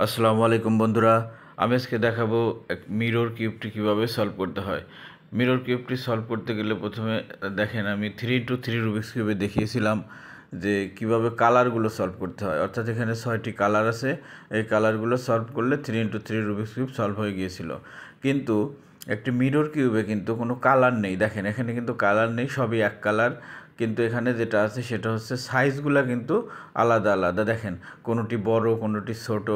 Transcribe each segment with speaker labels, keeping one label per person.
Speaker 1: আসসালামু আলাইকুম বন্ধুরা, আমি আজকে দেখাবো এক মিরর কিউবটি কীভাবে সলভ করতে হয়। মিরর কিউবটি সলভ করতে গেলে প্রথমে দেখেন আমি 3x3 রুবিক্স কিউবে দেখিয়েছিলাম যে কিভাবে কালারগুলো সলভ করতে হয়। অর্থাৎ এখানে 6টি কালার আছে, এই কালারগুলো সলভ করলে 3x3 রুবিক্স কিউব সলভ হয়ে গিয়েছিল। কিন্তু একটি মিরর কিউবে কিন্তু কোনো কালার নেই। দেখেন এখানে কিন্তু কালার নেই, সবই এক কালার। কিন্তু এখানে যেটা আছে সেটা হচ্ছে সাইজগুলো কিন্তু আলাদা আলাদা। দেখেন কোনোটি বড়, কোনোটি ছোট।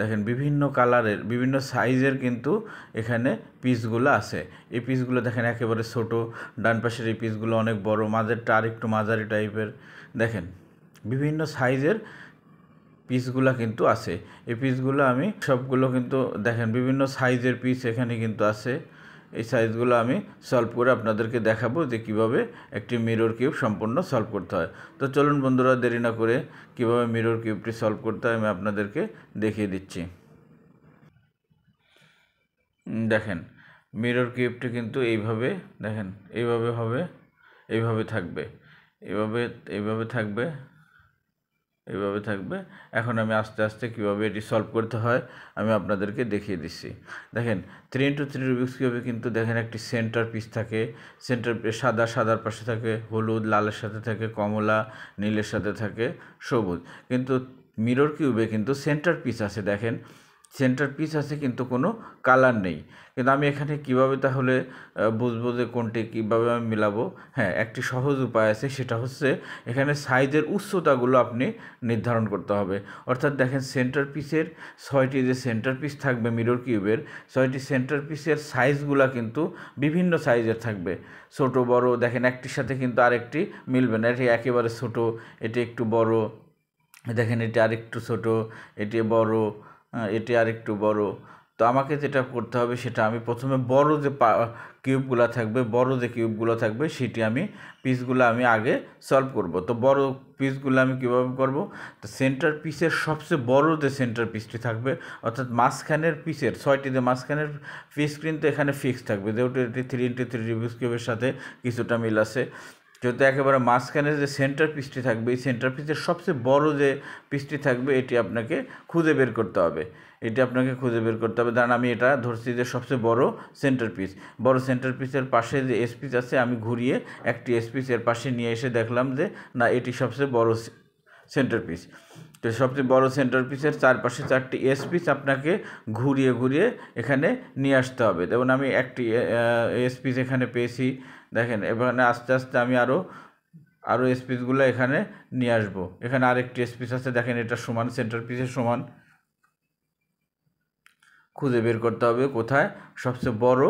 Speaker 1: দেখেন বিভিন্ন কালারের, বিভিন্ন সাইজের কিন্তু এখানে পিসগুলো আছে। এই পিসগুলো দেখেন একেবারে ছোট, ডান পাশের এই পিসগুলো অনেক বড়, মাঝেরটা আরেকটু মাঝারি টাইপের। দেখেন বিভিন্ন সাইজের পিসগুলো কিন্তু আছে। এই পিসগুলো আমি সবগুলো কিন্তু দেখেন বিভিন্ন সাইজের পিস এখানে কিন্তু আছে। এই সাইজগুলো আমি সলভ করে আপনাদেরকে দেখাবো যে কিভাবে একটি মিরর কিউব সম্পূর্ণ সলভ করতে হয়। তো চলুন বন্ধুরা, দেরি না করে কিভাবে মিরর কিউবটি সলভ করতে হয় আমি আপনাদেরকে দেখিয়ে দিচ্ছি। দেখেন মিরর কিউবটি কিন্তু এইভাবে, দেখেন এইভাবে হবে, এইভাবে থাকবে, এইভাবে এইভাবে থাকবে, এইভাবে থাকবে। এখন আমি আস্তে আস্তে কীভাবে এটি সলভ করতে হয় আমি আপনাদেরকে দেখিয়ে দিচ্ছি। দেখেন 3x3 রুবিক্স কিউবে কিন্তু দেখেন একটি সেন্টার পিস থাকে। সেন্টার সাদা, সাদার পাশে থাকে হলুদ, লালের সাথে থাকে কমলা, নীলের সাথে থাকে সবুজ। কিন্তু মিরর কিউবে কিন্তু সেন্টার পিস আছে। দেখেন সেন্টার পিস আছে কিন্তু কোনো কালার নেই। কিন্তু আমি এখানে কিভাবে তাহলে বুঝবো যে কোনটি কীভাবে আমি মিলাবো? হ্যাঁ, একটি সহজ উপায় আছে, সেটা হচ্ছে এখানে সাইজের উচ্চতাগুলো আপনি নির্ধারণ করতে হবে। অর্থাৎ দেখেন সেন্টার পিসের 6টি যে সেন্টার পিস থাকবে মিরর কিউবের, 6টি সেন্টার পিসের সাইজগুলো কিন্তু বিভিন্ন সাইজের থাকবে, ছোট বড়। দেখেন একটির সাথে কিন্তু আরেকটি মিলবে না। এটি একেবারে ছোট, এটি একটু বড়। দেখেন এটি আরেকটু ছোট, এটি বড়, এটি আরেকটু বড়। তো আমাকে যেটা করতে হবে সেটা আমি প্রথমে বড় যে কিউবগুলো থাকবে, বড় যে কিউবগুলো থাকবে সেটি আমি পিসগুলো আমি আগে সলভ করব। তো বড় পিসগুলো আমি কীভাবে করব? তো সেন্টার পিসের সবচেয়ে বড় যে সেন্টার পিসটি থাকবে, অর্থাৎ মাঝখানের পিসের 6টি যে মাঝখানের পিস কিন্তু এখানে ফিক্স থাকবে, যেহেতু এটি 3x3 রুবিক্স কিউবের সাথে কিছুটা মিল আছে। যেহেতু একেবারে মাঝখানে যে সেন্টার পিসটি থাকবে, এই সেন্টার পিসের সবচেয়ে বড় যে পিসটি থাকবে এটি আপনাকে খুঁজে বের করতে হবে। এটি আপনাকে খুঁজে বের করতে হবে। ধরেন আমি এটা ধরছি যে সবচেয়ে বড় সেন্টার পিস। বড় সেন্টার পিসের পাশে যে এস পিস আছে, আমি ঘুরিয়ে একটি এস পিস এর পাশে নিয়ে এসে দেখলাম যে না, এটি সবচেয়ে বড় সেন্টার পিস। তো সবচেয়ে বড় সেন্টার পিসের চারপাশে 4টি এস পিস আপনাকে ঘুরিয়ে ঘুরিয়ে এখানে নিয়ে আসতে হবে। যেমন আমি একটি এস পিস এখানে পেয়েছি। দেখেন এখানে আস্তে আস্তে আমি আরও স্পিসগুলো এখানে নিয়ে আসবো। এখানে আরেকটি স্পিস আছে, দেখেন এটা সমান, সেন্টার পিসের সমান। খুঁজে বের করতে হবে কোথায় সবচেয়ে বড়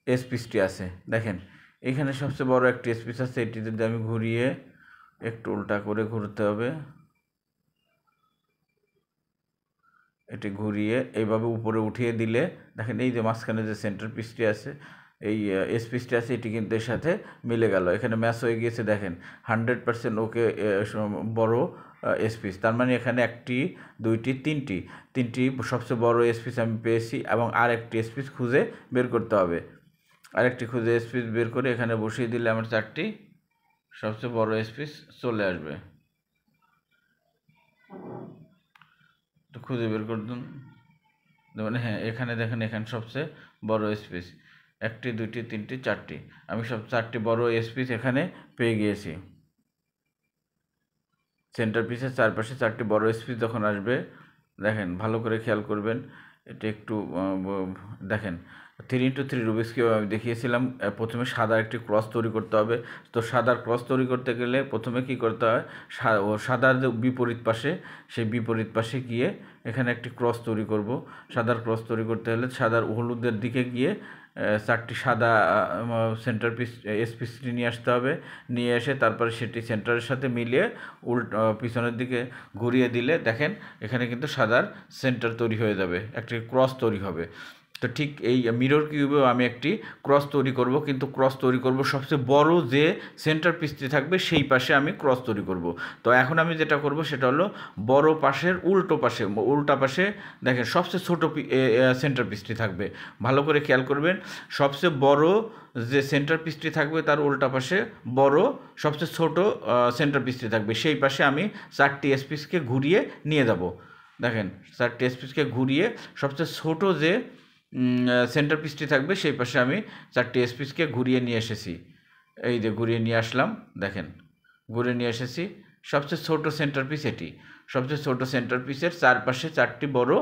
Speaker 1: স্পিসটি আছে। দেখেন এখানে সবচেয়ে বড় একটি স্পিস আছে, এটি যদি আমি ঘুরিয়ে একটু উল্টা করে ঘুরতে হবে, এটি ঘুরিয়ে এইভাবে উপরে উঠিয়ে দিলে দেখেন এই যে মাঝখানে যে সেন্টার পিসটি আছে, এই পিসটি আছে, এটি কিন্তু এর সাথে মিলে গেল, এখানে ম্যাচ হয়ে গিয়েছে। দেখেন 100% ওকে বড় পিস। তার মানে এখানে একটি, দুইটি, তিনটি সবচেয়ে বড় পিস আমি পেয়েছি, এবং আরেকটি পিস খুঁজে বের করতে হবে। আরেকটি খুঁজে পিস বের করে এখানে বসিয়ে দিলে আমার 4টি সবচেয়ে বড় পিস চলে আসবে। তো খুঁজে বের করুন। মানে হ্যাঁ, এখানে দেখেন এখানে সবচেয়ে বড় স্পেস, 1টি, 2টি, 3টি, 4টি। আমি সব 4টি বড় স্পেস এখানে পেয়ে গিয়েছি। সেন্টার পিসের চারপাশে 4টি বড় স্পেস যখন আসবে, দেখেন ভালো করে খেয়াল করবেন। এটা একটু দেখেন 3x3 রুবিক্স কিউব আমি দেখিয়েছিলাম। প্রথমে সাদা একটি ক্রস তৈরি করতে হবে। তো সাদার ক্রস তৈরি করতে গেলে প্রথমে কি করতে হয়, সাদার যে বিপরীত পাশে, সেই বিপরীত পাশে গিয়ে এখানে একটি ক্রস তৈরি করব। সাদার ক্রস তৈরি করতে হলে সাদার হলুদের দিকে গিয়ে 4টি সাদা সেন্টার পিসটি নিয়ে আসতে হবে। নিয়ে এসে তারপরে সেটি সেন্টারের সাথে মিলিয়ে পিছনের দিকে ঘুরিয়ে দিলে দেখেন এখানে কিন্তু সাদার সেন্টার তৈরি হয়ে যাবে, একটি ক্রস তৈরি হবে। তো ঠিক এই মিরর কিউবেও আমি একটি ক্রস তৈরি করব, কিন্তু ক্রস তৈরি করব সবচেয়ে বড় যে সেন্টার পিসটি থাকবে সেই পাশে আমি ক্রস তৈরি করব। তো এখন আমি যেটা করব সেটা হলো বড় পাশের উল্টা পাশে দেখেন সবচেয়ে ছোট সেন্টার পিসটি থাকবে। ভালো করে খেয়াল করবেন, সবচেয়ে বড় যে সেন্টার পিসটি থাকবে তার উল্টা পাশে বড় সবচেয়ে ছোট সেন্টার পিসটি থাকবে, সেই পাশে আমি 4টি পিসকে ঘুরিয়ে নিয়ে যাব। দেখেন 4টি স্পিসকে ঘুরিয়ে সবচেয়ে ছোট যে সেন্টার পিসটি থাকবে সেই পাশে আমি 4টি স্পিসকে ঘুরিয়ে নিয়ে এসেছি। এই যে ঘুরিয়ে নিয়ে আসলাম, দেখেন ঘুরিয়ে নিয়ে এসেছি। সবচেয়ে ছোট সেন্টার পিস এটি। সবচেয়ে ছোট সেন্টার পিসের চারপাশে 4টি বড়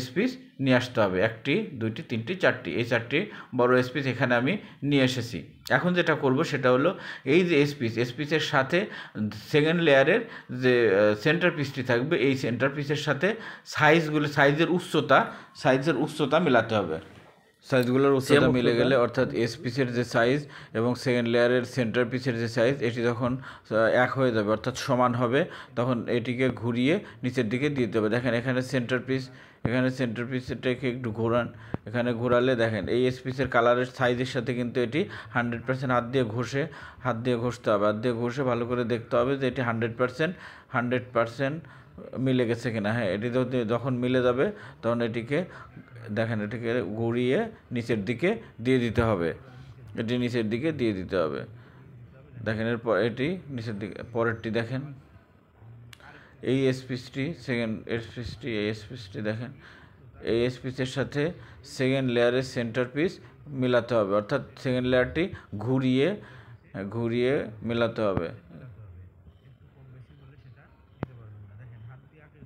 Speaker 1: স্পিস নিয়ে আসতে হবে। 1টি 2টি 3টি 4টি, এই 4টি বড় স্পিস এখানে আমি নিয়ে এসেছি। এখন যেটা করব সেটা হলো এই যে স্পিসের সাথে সেকেন্ড লেয়ারের যে সেন্টার পিসটি থাকবে এই সেন্টার পিসের সাথে সাইজের উচ্চতা মেলাতে হবে। সাইজগুলোর উচ্চতা মিলে গেলে অর্থাৎ পিসের যে সাইজ এবং সেকেন্ড লেয়ারের সেন্টার পিসের যে সাইজ এটি যখন এক হয়ে যাবে অর্থাৎ সমান হবে তখন এটিকে ঘুরিয়ে নিচের দিকে দিতে হবে। দেখেন এখানে সেন্টার পিসটাকে একটু ঘোরান, এখানে ঘোরালে দেখেন এই পিসের কালারের সাইজের সাথে কিন্তু এটি 100% হাত দিয়ে ঘষতে হবে। হাত দিয়ে ঘষে ভালো করে দেখতে হবে যে এটি 100% মিলে গেছে কিনা। হ্যাঁ, এটি যখন মিলে যাবে তখন এটিকে ঘুরিয়ে নিচের দিকে দিয়ে দিতে হবে। দেখেন এরপর এটি নিচের দিকে, পরেরটি দেখেন এই স্পিসটি দেখেন এই স্পিসের সাথে সেকেন্ড লেয়ারের সেন্টার পিস মেলাতে হবে, অর্থাৎ সেকেন্ড লেয়ারটি ঘুরিয়ে মেলাতে হবে।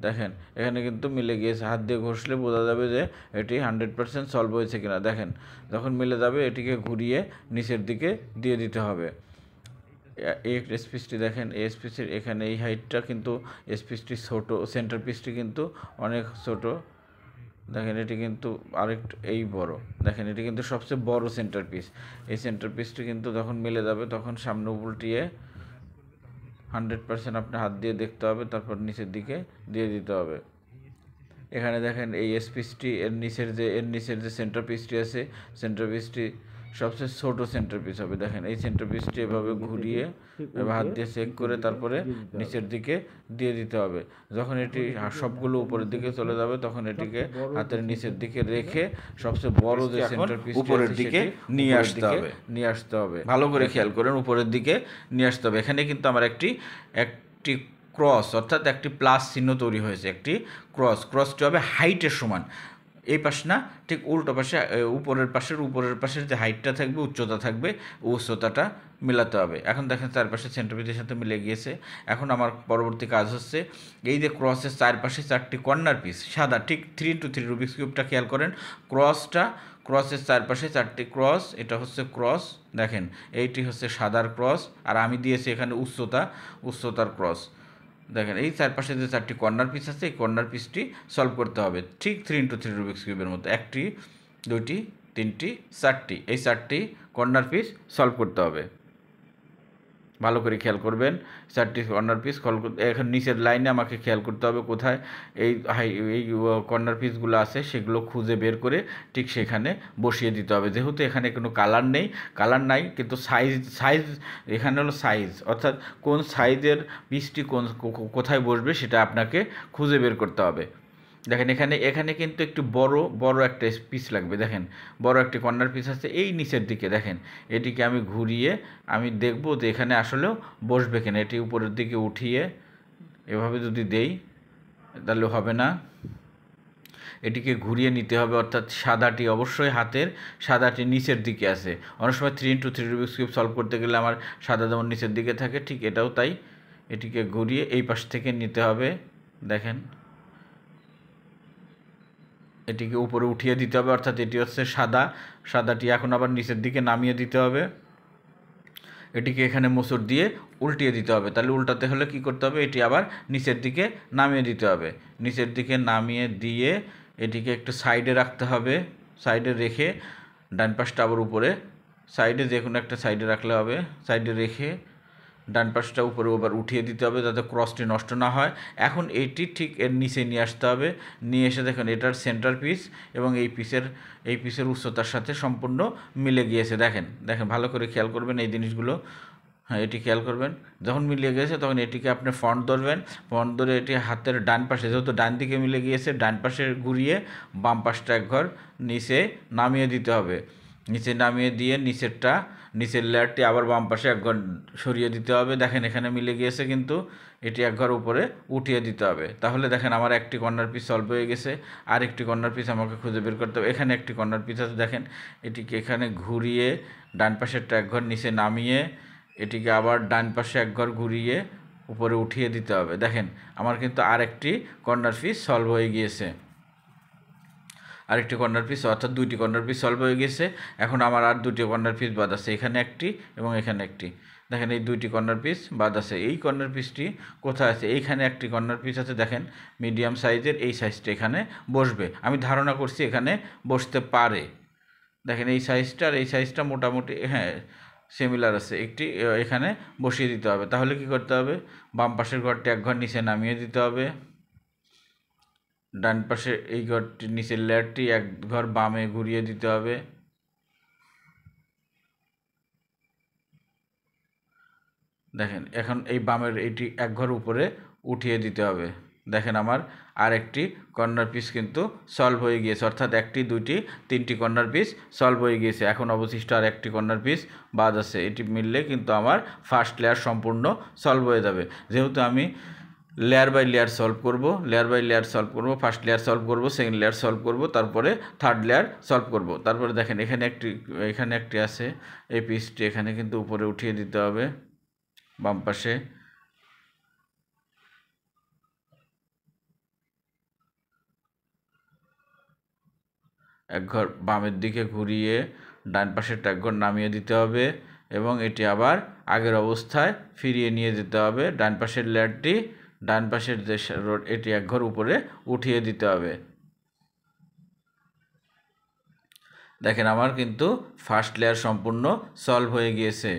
Speaker 1: দেখেন এখানে কিন্তু মিলে গিয়েছে। হাত দিয়ে ঘষলে বোঝা যাবে যে এটি 100% সলভ হয়েছে কিনা। দেখেন যখন মিলে যাবে এটিকে ঘুরিয়ে নিচের দিকে দিয়ে দিতে হবে। এই স্পিসটি দেখেন, এই স্পিসের এখানে এই হাইটটা কিন্তু স্পিসটি ছোট, সেন্টার পিসটি কিন্তু অনেক ছোট। দেখেন এটি কিন্তু এই বড়। দেখেন এটি কিন্তু সবচেয়ে বড় সেন্টার পিস। এই সেন্টার পিসটি কিন্তু যখন মিলে যাবে তখন সামনে উল্টিয়ে 100% আপনি হাত দিয়ে দেখতে হবে, তারপর নিচের দিকে দিয়ে দিতে হবে। এখানে দেখেন এই পিসটি এর নিচের যে সেন্টার পিসটি আছে, সেন্টার পিসটি সবচেয়ে ছোট সেন্টার পিস হবে। দেখেন এই সেন্টার পিসটি এভাবে ঘুরিয়ে হাত দিয়ে চেক করে তারপরে নিচের দিকে দিয়ে দিতে হবে। যখন এটি সবগুলো উপরের দিকে চলে যাবে তখন এটিকে হাতের নিচের দিকে রেখে সবচেয়ে বড় যে সেন্টার পিস উপরের দিকে নিয়ে আসতে হবে। ভালো করে খেয়াল করেন, উপরের দিকে নিয়ে আসতে হবে। এখানে কিন্তু আমার একটি ক্রস অর্থাৎ একটি প্লাস চিহ্ন তৈরি হয়েছে। একটি ক্রসটি হবে হাইটের সমান। এই পাশ না, ঠিক উল্টো পাশে উপরের পাশের যে হাইটটা থাকবে, উচ্চতা থাকবে, উচ্চতাটা মেলাতে হবে। এখন দেখেন চারপাশে সেন্টার পিসের সাথে মিলে গিয়েছে। এখন আমার পরবর্তী কাজ হচ্ছে এই যে ক্রসের চারপাশে 4টি কর্নার পিস সাদা, ঠিক 3x3 রুবিক্স কিউবটা খেয়াল করেন। ক্রসের চারপাশে 4টি ক্রস, এটা হচ্ছে ক্রস। দেখেন এইটি হচ্ছে সাদার ক্রস, আর আমি দিয়েছি এখানে উচ্চতার ক্রস। দেখেন এই চারপাশে যে 4টি কর্নার পিস আছে এই কর্নার পিসটি সলভ করতে হবে ঠিক 3x3 রুবিক্স কিউবের মতো। 1টি 2টি 3টি 4টি, এই 4টি কর্নার পিস সলভ করতে হবে। ভালো করে খেয়াল করবেন, 4টি কর্নার পিস এখন নিচের লাইনে আমাকে খেয়াল করতে হবে কোথায় এই কর্নার পিসগুলো আছে সেগুলো খুঁজে বের করে ঠিক সেখানে বসিয়ে দিতে হবে। যেহেতু এখানে কোনো কালার নাই কিন্তু সাইজ এখানে হলো সাইজ, অর্থাৎ কোন সাইজের পিসটি কোথায় বসবে সেটা আপনাকে খুঁজে বের করতে হবে। দেখেন এখানে কিন্তু একটু বড় একটা পিস লাগবে। দেখেন বড় একটি কর্নার পিস আছে এই নিচের দিকে। দেখেন এটিকে আমি ঘুরিয়ে আমি দেখব যে এখানে আসলেও বসবে কিনা। এটি উপরের দিকে উঠিয়ে এভাবে যদি দেই তাহলে হবে না, এটিকে ঘুরিয়ে নিতে হবে। অর্থাৎ সাদাটি অবশ্যই সাদাটি নিচের দিকে আছে। অনেক সময় 3x3 রুবিক্স কিউব সলভ করতে গেলে আমার সাদা যেমন নিচের দিকে থাকে, ঠিক এটাও তাই। এটিকে ঘুরিয়ে এই পাশ থেকে নিতে হবে। দেখেন এটিকে উপরে উঠিয়ে দিতে হবে, অর্থাৎ এটি হচ্ছে সাদাটি এখন আবার নিচের দিকে নামিয়ে দিতে হবে। এটিকে এখানে মোচড় দিয়ে উল্টিয়ে দিতে হবে। তাহলে উল্টাতে হলে কি করতে হবে, এটি আবার নিচের দিকে নামিয়ে দিতে হবে। নিচের দিকে নামিয়ে দিয়ে এটিকে একটু সাইডে রাখতে হবে। সাইডে রেখে ডান পাশটা আবার উপরে, সাইডে যে কোনো একটা সাইডে রাখলে হবে। সাইডে রেখে ডান পাশটা উপরে আবার উঠিয়ে দিতে হবে যাতে ক্রসটি নষ্ট না হয়। এখন এইটি ঠিক এর নিচে নিয়ে আসতে হবে। নিয়ে এসে দেখেন এটার সেন্টার পিস এবং এই পিসের উচ্চতার সাথে সম্পূর্ণ মিলে গিয়েছে। দেখেন ভালো করে খেয়াল করবেন এই জিনিসগুলো। হ্যাঁ, এটি খেয়াল করবেন। যখন মিলে গিয়েছে তখন এটিকে আপনি ফ্রন্ট ধরবেন। ফ্রন্ট ধরে এটি হাতের ডান পাশে, যেহেতু ডান দিকে মিলে গিয়েছে, ডান পাশে ঘুরিয়ে বাম পাশটা এক ঘর নিচে নামিয়ে দিতে হবে। নিচে নামিয়ে দিয়ে নিচের লেয়ারটি আবার বাম পাশে এক ঘর সরিয়ে দিতে হবে। দেখেন এখানে মিলে গিয়েছে, কিন্তু এটি এক ঘর উপরে উঠিয়ে দিতে হবে। তাহলে দেখেন আমার একটি কর্নার পিস সলভ হয়ে গেছে। আর একটি কর্নার পিস আমাকে খুঁজে বের করতে হবে। এখানে একটি কর্নার পিস আছে, দেখেন এটিকে এখানে ঘুরিয়ে ডান পাশেরটা এক ঘর নিচে নামিয়ে এটিকে আবার ডান পাশে এক ঘর ঘুরিয়ে উপরে উঠিয়ে দিতে হবে। দেখেন আমার কিন্তু আরেকটি কর্নার পিস সলভ হয়ে গিয়েছে। আরেকটি কর্নার পিস অর্থাৎ দুইটি কর্নার পিস সলভ হয়ে গেছে। এখন আমার আর দুটি কর্নার পিস বাদ আছে, এখানে একটি এবং এখানে একটি। দেখেন এই দুইটি কর্নার পিস বাদ আছে। এই কর্নার পিসটি কোথায় আছে? এইখানে একটি কর্নার পিস আছে, দেখেন মিডিয়াম সাইজের, এই সাইজটা এখানে বসবে। আমি ধারণা করছি এখানে বসতে পারে। দেখেন এই সাইজটা আর এই সাইজটা মোটামুটি হ্যাঁ সিমিলার আছে, একটি এখানে বসিয়ে দিতে হবে। তাহলে কি করতে হবে? বাম পাশের ঘরটি এক ঘর নিচে নামিয়ে দিতে হবে, ডান পাশে এই ঘরটির নিচের লেয়ারটি এক ঘর বামে ঘুরিয়ে দিতে হবে। দেখেন এখন এই বামের এইটি এক ঘর উপরে উঠিয়ে দিতে হবে। দেখেন আমার আরেকটি কর্নার পিস কিন্তু সলভ হয়ে গিয়েছে, অর্থাৎ একটি দুইটি তিনটি কর্নার পিস সলভ হয়ে গিয়েছে। এখন অবশিষ্ট আর একটি কর্নার পিস বাদ আছে, এটি মিললে কিন্তু আমার ফার্স্ট লেয়ার সম্পূর্ণ সলভ হয়ে যাবে। যেহেতু আমি লেয়ার বাই লেয়ার সলভ করব, ফার্স্ট লেয়ার সলভ করব, সেকেন্ড লেয়ার সলভ করব, তারপরে থার্ড লেয়ার সলভ করব। তারপরে দেখেন এখানে একটি আছে, এই পিসটি এখানে কিন্তু উপরে উঠিয়ে দিতে হবে বাম পাশে। এক ঘর বামের দিকে ঘুরিয়ে ডান পাশেরটা এক ঘর নামিয়ে দিতে হবে এবং এটি আবার আগের অবস্থায় ফিরিয়ে নিয়ে যেতে হবে। ডান পাশের লেয়ারটি ডান পাশের যে এটি এক ঘর উপরে উঠিয়ে দিতে হবে। দেখেন আমার কিন্তু ফার্স্ট লেয়ার সম্পূর্ণ সলভ হয়ে গিয়েছে।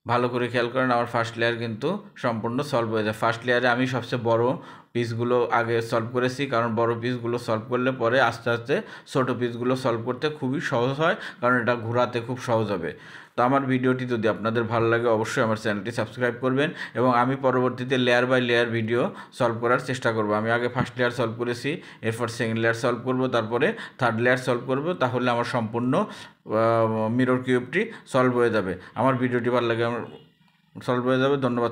Speaker 1: ভালো করে খেয়াল করেন, আমার ফার্স্ট লেয়ার কিন্তু সম্পূর্ণ সলভ হয়ে যায়। ফার্স্ট লেয়ারে আমি সবচেয়ে বড় পিসগুলো আগে সলভ করেছি, কারণ বড় পিসগুলো সলভ করলে পরে আস্তে আস্তে ছোটো পিসগুলো সলভ করতে খুবই সহজ হয়, কারণ এটা ঘোরাতে খুব সহজ হবে। তো আমার ভিডিওটি যদি আপনাদের ভালো লাগে অবশ্যই আমার চ্যানেলটি সাবস্ক্রাইব করবেন এবং আমি পরবর্তীতে layer by layer video solve করার চেষ্টা করব। আমি আগে ফার্স্ট লেয়ার সলভ করেছি, এরপর সেকেন্ড লেয়ার সলভ করব, তারপরে থার্ড লেয়ার সলভ করব। তাহলে আমার সম্পূর্ণ মিরর কিউবটি সলভ হয়ে যাবে। আমার ভিডিওটি ভালো লাগে আমার সলভ হয়ে যাবে। ধন্যবাদ।